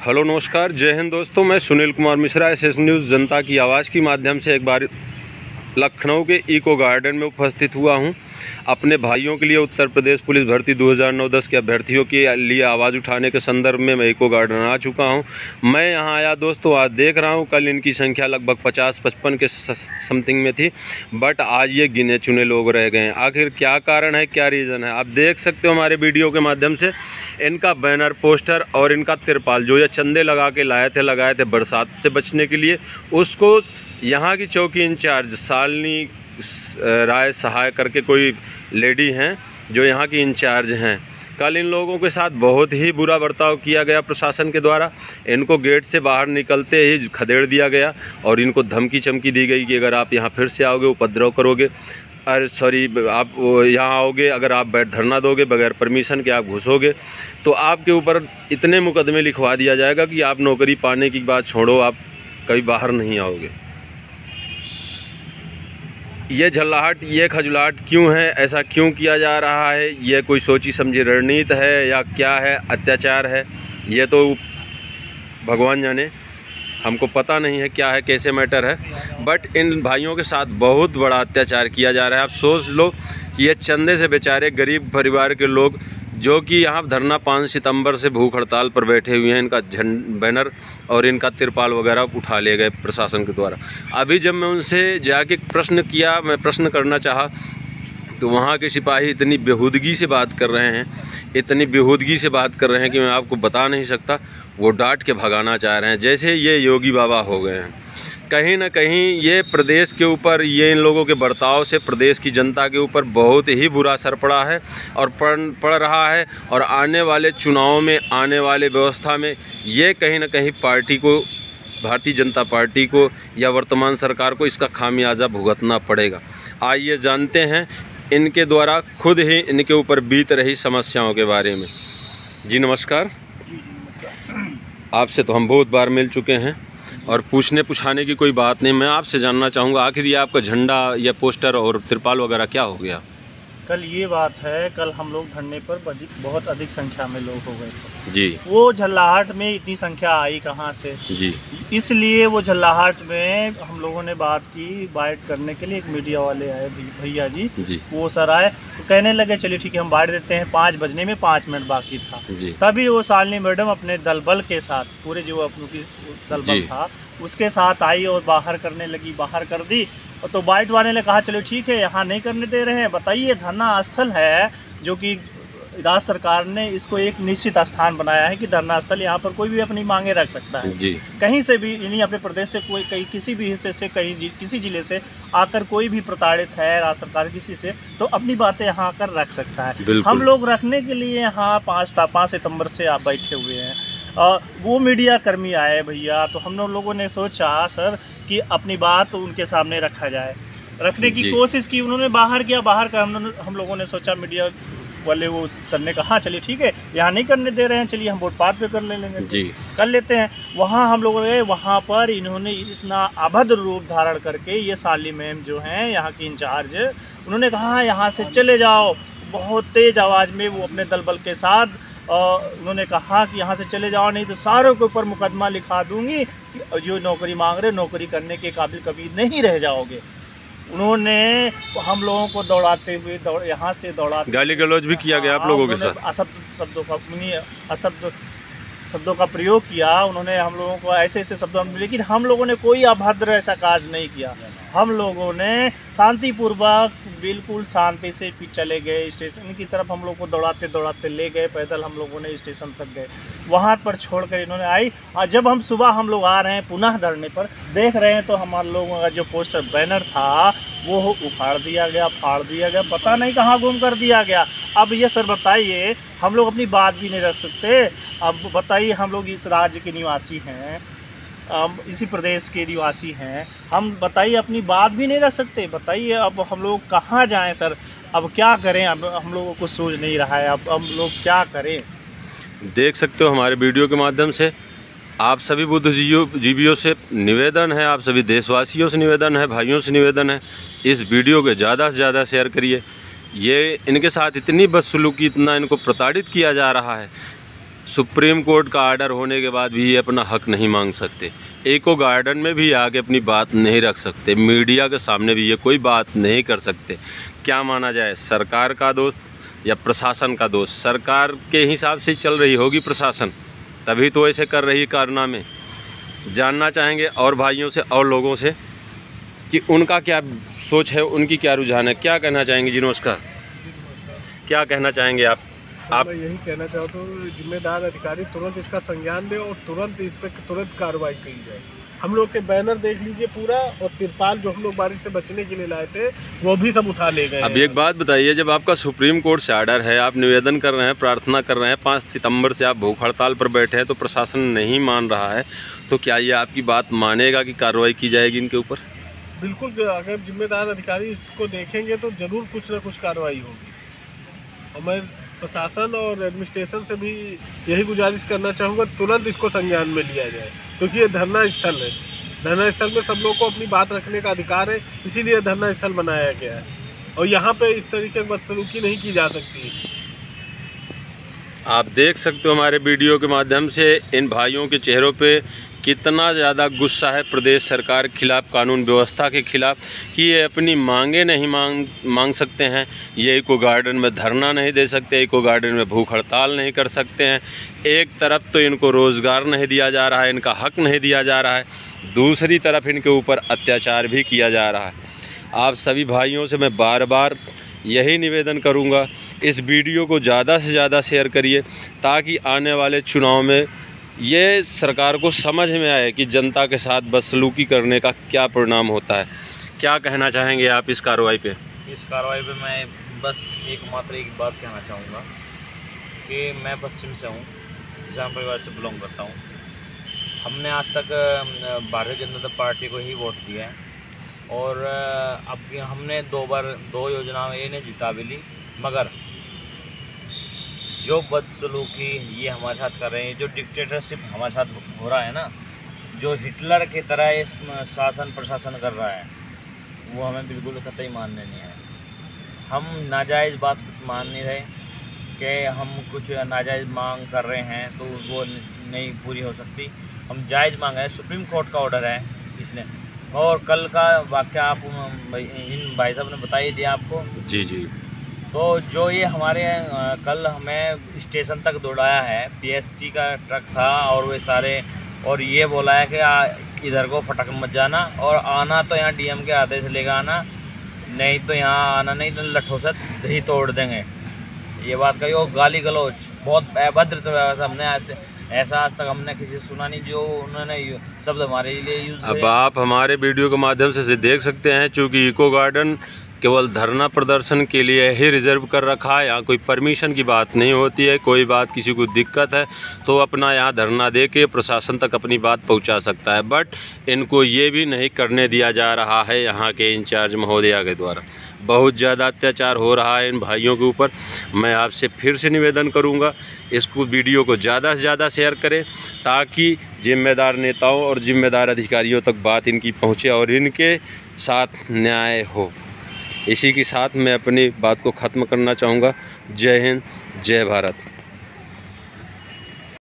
Hello नमस्कार, जय हिंद दोस्तों। मैं सुनील कुमार मिश्रा SS न्यूज़ जनता की आवाज़ के माध्यम से एक बार लखनऊ के इको गार्डन में उपस्थित हुआ हूं। अपने भाइयों के लिए उत्तर प्रदेश पुलिस भर्ती 2009-10 के अभ्यर्थियों के लिए आवाज़ उठाने के संदर्भ में मैं इको गार्डन आ चुका हूं। मैं यहां आया दोस्तों, आज देख रहा हूं, कल इनकी संख्या लगभग 50-55 के समथिंग में थी, बट आज ये गिने चुने लोग रह गए हैं। आखिर क्या कारण है, क्या रीज़न है, आप देख सकते हो हमारे वीडियो के माध्यम से। इनका बैनर, पोस्टर और इनका तिरपाल जो ये चंदे लगाए थे बरसात से बचने के लिए, उसको यहाँ की चौकी इंचार्ज शालिनी राय सहाय करके कोई लेडी हैं जो यहाँ की इंचार्ज हैं। कल इन लोगों के साथ बहुत ही बुरा बर्ताव किया गया प्रशासन के द्वारा। इनको गेट से बाहर निकलते ही खदेड़ दिया गया और इनको धमकी चमकी दी गई कि अगर आप यहाँ फिर से आओगे, उपद्रव करोगे, आप यहाँ आओगे, अगर आप धरना दोगे बगैर परमिशन के, आप घुसोगे तो आपके ऊपर इतने मुकदमे लिखवा दिया जाएगा कि आप नौकरी पाने की बात छोड़ो, आप कभी बाहर नहीं आओगे। ये झल्लाहट, ये खजुलाहट क्यों है, ऐसा क्यों किया जा रहा है? ये कोई सोची समझी रणनीति है या क्या है, अत्याचार है? ये तो भगवान जाने, हमको पता नहीं है क्या है, कैसे मैटर है, बट इन भाइयों के साथ बहुत बड़ा अत्याचार किया जा रहा है। आप सोच लो कि ये चंदे से बेचारे गरीब परिवार के लोग जो कि यहाँ धरना 5 सितंबर से भूख हड़ताल पर बैठे हुए हैं, इनका बैनर और इनका तिरपाल वगैरह उठा लिए गए प्रशासन के द्वारा। अभी जब मैं उनसे जाके प्रश्न करना चाहा तो वहाँ के सिपाही इतनी बेहूदगी से बात कर रहे हैं कि मैं आपको बता नहीं सकता। वो डांट के भगाना चाह रहे हैं जैसे ये योगी बाबा हो गए हैं। कहीं ना कहीं ये प्रदेश के ऊपर, ये इन लोगों के बर्ताव से प्रदेश की जनता के ऊपर बहुत ही बुरा असर पड़ा है और पड़ रहा है। और आने वाले चुनावों में, आने वाले व्यवस्था में ये कहीं ना कहीं पार्टी को, भारतीय जनता पार्टी को या वर्तमान सरकार को इसका खामियाजा भुगतना पड़ेगा। आइए जानते हैं इनके द्वारा खुद ही इनके ऊपर बीत रही समस्याओं के बारे में। जी नमस्कार। आपसे तो हम बहुत बार मिल चुके हैं और पूछाने की कोई बात नहीं। मैं आपसे जानना चाहूँगा, आखिर ये आपका झंडा या पोस्टर और तिरपाल वगैरह क्या हो गया? कल ये बात है, कल हम लोग धरने पर बहुत अधिक संख्या में लोग हो गए थे जी। वो झल्लाहट में इतनी संख्या आई कहाँ से जी, इसलिए वो झल्लाहट में हम लोगों ने बात की, बाइट करने के लिए एक मीडिया वाले आए, भैया जी, वो सर आए तो कहने लगे चलिए ठीक है हम बाइट देते हैं, 5 बजने में 5 मिनट बाकी था। तभी वो शालिनी मैडम अपने दल बल के साथ, पूरे जो अपनी दल बल था उसके साथ आई और बाहर करने लगी, बाहर कर दी। तो बाइट वाले ने कहा चलो ठीक है यहाँ नहीं करने दे रहे हैं, बताइए धरना स्थल है जो कि राज्य सरकार ने इसको एक निश्चित स्थान बनाया है कि धरना स्थल, यहाँ पर कोई भी अपनी मांगे रख सकता है जी। कहीं से भी, यानी अपने प्रदेश से कोई, कहीं किसी भी हिस्से से, किसी जिले से आकर कोई भी प्रताड़ित है राज्य सरकार किसी से, तो अपनी बातें यहाँ आकर रख सकता है। हम लोग रखने के लिए यहाँ 5 सितंबर से आप बैठे हुए हैं। वो मीडिया कर्मी आए भैया, तो हम लोगों ने सोचा सर कि अपनी बात उनके सामने रखा जाए, रखने की कोशिश की। उन्होंने बाहर किया, बाहर का हम लोगों ने सोचा, मीडिया वाले वो सर ने कहा चलिए ठीक है यहाँ नहीं करने दे रहे हैं, चलिए हम वोट पात पे कर लेंगे जी, कर लेते हैं। वहाँ हम लोगों ने, वहाँ पर इन्होंने इतना अभद्र रूप धारण करके, ये शालिनी मैम जो हैं यहाँ की इंचार्ज, उन्होंने कहा यहाँ से चले जाओ। बहुत तेज़ आवाज़ में वो अपने दल बल के साथ उन्होंने कहा कि यहाँ से चले जाओ, नहीं तो सारों के ऊपर मुकदमा लिखा दूंगी, जो नौकरी मांग रहे नौकरी करने के काबिल कभी नहीं रह जाओगे। उन्होंने हम लोगों को दौड़ाते हुए यहाँ से दौड़ाते, गाली गलौज भी किया गया आप लोगों के साथ, असभ्य शब्दों का प्रयोग किया उन्होंने हम लोगों को, ऐसे शब्दों में। लेकिन हम लोगों ने कोई अभद्र ऐसा कार्य नहीं किया। हम लोगों ने शांतिपूर्वक, बिल्कुल शांति से चले गए स्टेशन की तरफ। हम लोग को दौड़ाते दौड़ाते ले गए, पैदल हम लोगों ने स्टेशन तक गए, वहाँ पर छोड़कर इन्होंने आई। और जब हम सुबह हम लोग आ रहे हैं पुनः धरने पर, देख रहे हैं तो हमारे लोगों का जो पोस्टर बैनर था वो उखाड़ दिया गया, फाड़ दिया गया, पता नहीं कहाँ गुम कर दिया गया। अब ये सर बताइए, हम लोग अपनी बात भी नहीं रख सकते। अब बताइए, हम लोग इस राज्य के निवासी हैं, इसी प्रदेश के निवासी हैं, हम बताइए अपनी बात भी नहीं रख सकते। बताइए अब हम लोग कहाँ जाएं सर, अब क्या करें? अब हम लोगों को सूझ नहीं रहा है, अब हम लोग क्या करें? देख सकते हो हमारे वीडियो के माध्यम से आप सभी बुद्धिजीवियों से निवेदन है, आप सभी देशवासियों से निवेदन है, भाइयों से निवेदन है, इस वीडियो को ज़्यादा से ज़्यादा शेयर करिए। ये इनके साथ इतनी बदसलूकी, इतना इनको प्रताड़ित किया जा रहा है सुप्रीम कोर्ट का आर्डर होने के बाद भी ये अपना हक नहीं मांग सकते, इको गार्डन में भी आके अपनी बात नहीं रख सकते, मीडिया के सामने भी ये कोई बात नहीं कर सकते। क्या माना जाए, सरकार का दोष या प्रशासन का दोष? सरकार के हिसाब से चल रही होगी प्रशासन, तभी तो ऐसे कर रही कारनामे। जानना चाहेंगे और भाइयों से और लोगों से कि उनका क्या सोच है, उनकी क्या रुझान है, क्या कहना चाहेंगे जी? नमस्कार, क्या कहना चाहेंगे आप? मैं यही कहना चाहता हूँ, जिम्मेदार अधिकारी तुरंत इसका संज्ञान ले और तुरंत इस पर तुरंत कार्रवाई की जाए। हम लोग के बैनर देख लीजिए पूरा, और तिरपाल जो हम लोग बारिश से बचने के लिए लाए थे वो भी सब उठा ले गए। अब एक बात बताइए, जब आपका सुप्रीम कोर्ट से आर्डर है, आप निवेदन कर रहे हैं, प्रार्थना कर रहे हैं, 5 सितंबर से आप भूख हड़ताल पर बैठे हैं, तो प्रशासन नहीं मान रहा है, तो क्या ये आपकी बात मानेगा कि कार्रवाई की जाएगी इनके ऊपर? बिल्कुल, अगर जिम्मेदार अधिकारी इसको देखेंगे तो जरूर कुछ ना कुछ कार्रवाई होगी। और मैं प्रशासन और एडमिनिस्ट्रेशन से भी यही गुजारिश करना चाहूँगा, तुरंत इसको संज्ञान में लिया जाए, क्योंकि ये धरना स्थल है। धरना स्थल में सब लोगों को अपनी बात रखने का अधिकार है, इसीलिए धरना स्थल बनाया गया है, और यहाँ पे इस तरीके की बदसलूकी नहीं की जा सकती। आप देख सकते हो हमारे वीडियो के माध्यम से इन भाइयों के चेहरों पे कितना ज़्यादा गुस्सा है प्रदेश सरकार के खिलाफ, कानून व्यवस्था के खिलाफ, कि ये अपनी मांगे नहीं मांग सकते हैं, ये इको गार्डन में धरना नहीं दे सकते, इको गार्डन में भूख हड़ताल नहीं कर सकते हैं। एक तरफ तो इनको रोज़गार नहीं दिया जा रहा है, इनका हक नहीं दिया जा रहा है, दूसरी तरफ इनके ऊपर अत्याचार भी किया जा रहा है। आप सभी भाइयों से मैं बार बार यही निवेदन करूंगा, इस वीडियो को ज़्यादा से ज़्यादा शेयर करिए, ताकि आने वाले चुनाव में ये सरकार को समझ में आए कि जनता के साथ बदसलूकी करने का क्या परिणाम होता है। क्या कहना चाहेंगे आप इस कार्रवाई पे? इस कार्रवाई पे मैं बस एक बात कहना चाहूँगा कि मैं पश्चिम से हूँ, किसान परिवार से बिलोंग करता हूँ। हमने आज तक भारतीय जनता पार्टी को ही वोट दिया है, और अब हमने 2 योजनाएं ये नहीं जीता भी ली, मगर जो बदसलूकी ये हमारे साथ कर रहे हैं, जो डिक्टेटरशिप हमारे साथ हो रहा है ना, जो हिटलर की तरह इस शासन प्रशासन कर रहा है, वो हमें बिल्कुल कतई मानने नहीं है। हम नाजायज़ बात कुछ मान नहीं रहे कि हम कुछ नाजायज़ मांग कर रहे हैं तो वो नहीं पूरी हो सकती। हम जायज़ मांग रहे हैं, सुप्रीम कोर्ट का ऑर्डर है इसलिए। और कल का वाक़या आप इन भाई साहब ने बता ही दिया आपको। जी जी। तो जो ये हमारे कल हमें स्टेशन तक दौड़ाया है, पीएससी का ट्रक था, और वे सारे, और ये बोला है कि इधर को फटक मत जाना, और आना तो यहाँ डीएम के आदेश से लेकर आना, नहीं तो यहाँ आना नहीं तो लट्ठों से दही तोड़ देंगे। ये बात कही, और गाली गलौज बहुत अभद्र हमने ऐसा आज तक हमने किसी से सुना नहीं जो उन्होंने शब्द हमारे लिए यूज़। अब आप हमारे वीडियो के माध्यम से देख सकते हैं, चूँकि इको गार्डन केवल धरना प्रदर्शन के लिए ही रिजर्व कर रखा है, यहाँ कोई परमिशन की बात नहीं होती है। कोई बात किसी को दिक्कत है तो अपना यहाँ धरना दे के प्रशासन तक अपनी बात पहुँचा सकता है, बट इनको ये भी नहीं करने दिया जा रहा है यहाँ के इंचार्ज महोदया के द्वारा। बहुत ज़्यादा अत्याचार हो रहा है इन भाइयों के ऊपर। मैं आपसे फिर से निवेदन करूँगा, इसको वीडियो को ज़्यादा से ज़्यादा शेयर करें, ताकि जिम्मेदार नेताओं और जिम्मेदार अधिकारियों तक बात इनकी पहुँचे और इनके साथ न्याय हो। इसी के साथ मैं अपनी बात को ख़त्म करना चाहूँगा। जय हिंद, जय भारत।